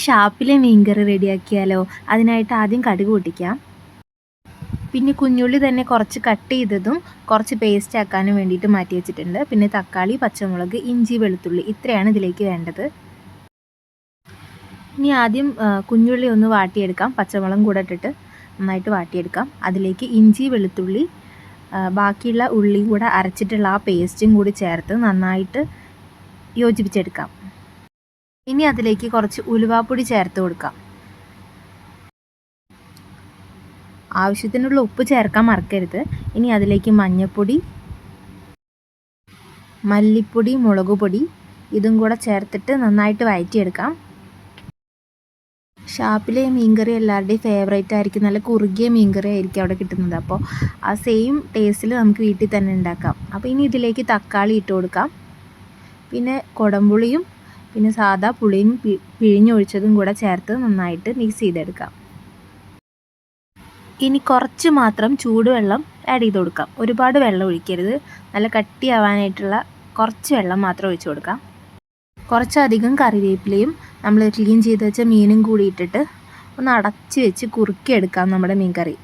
ഷാപ്പിലെ മീൻകറി റെഡിയാക്കിയാലോ? അതിനായിട്ട് ആദ്യം കടുക് പൊട്ടിക്കാം. പിന്നെ കുഞ്ഞുള്ളി തന്നെ കുറച്ച് കട്ട് ചെയ്തതും കുറച്ച് പേസ്റ്റ് ആക്കാനും വേണ്ടിയിട്ട് മാറ്റി വെച്ചിട്ടുണ്ട്. പിന്നെ തക്കാളി, പച്ചമുളക്, ഇഞ്ചി, വെളുത്തുള്ളി ഇത്രയാണ് ഇതിലേക്ക് വേണ്ടത്. ഇനി ആദ്യം കുഞ്ഞുള്ളി ഒന്ന് വാട്ടിയെടുക്കാം. പച്ചമുളകും കൂടെ ഇട്ടിട്ട് നന്നായിട്ട് വാട്ടിയെടുക്കാം. അതിലേക്ക് ഇഞ്ചി, വെളുത്തുള്ളി, ബാക്കിയുള്ള ഉള്ളിയും കൂടെ അരച്ചിട്ടുള്ള ആ പേസ്റ്റും കൂടി ചേർത്ത് നന്നായിട്ട് യോജിപ്പിച്ചെടുക്കാം. ഇനി അതിലേക്ക് കുറച്ച് ഉലുവാപ്പൊടി ചേർത്ത് കൊടുക്കാം. ആവശ്യത്തിനുള്ള ഉപ്പ് ചേർക്കാൻ മറക്കരുത്. ഇനി അതിലേക്ക് മഞ്ഞൾപ്പൊടി, മല്ലിപ്പൊടി, മുളക് പൊടി ഇതും കൂടെ ചേർത്തിട്ട് നന്നായിട്ട് വഴറ്റിയെടുക്കാം. ഷാപ്പിലെ മീൻകറി എല്ലാവരുടെയും ഫേവറേറ്റ് ആയിരിക്കും. നല്ല കുറുകിയ മീൻകറി ആയിരിക്കും അവിടെ കിട്ടുന്നത്. അപ്പോൾ ആ സെയിം ടേസ്റ്റിൽ നമുക്ക് വീട്ടിൽ തന്നെ ഉണ്ടാക്കാം. അപ്പോൾ ഇനി ഇതിലേക്ക് തക്കാളി ഇട്ട് കൊടുക്കാം. പിന്നെ കുടംപുളിയും പിന്നെ സാദാ പുളിയും പിഴിഞ്ഞൊഴിച്ചതും കൂടെ ചേർത്ത് നന്നായിട്ട് മിക്സ് ചെയ്തെടുക്കാം. ഇനി കുറച്ച് മാത്രം ചൂടുവെള്ളം ആഡ് ചെയ്ത് കൊടുക്കാം. ഒരുപാട് വെള്ളം ഒഴിക്കരുത്. നല്ല കട്ടിയാവാനായിട്ടുള്ള കുറച്ച് വെള്ളം മാത്രം ഒഴിച്ച് കൊടുക്കാം. കുറച്ചധികം കറിവേപ്പിലയും നമ്മൾ ക്ലീൻ ചെയ്ത് വെച്ച മീനും കൂടി ഇട്ടിട്ട് ഒന്ന് അടച്ച് വെച്ച് കുറുക്കിയെടുക്കാം നമ്മുടെ മീൻ കറി.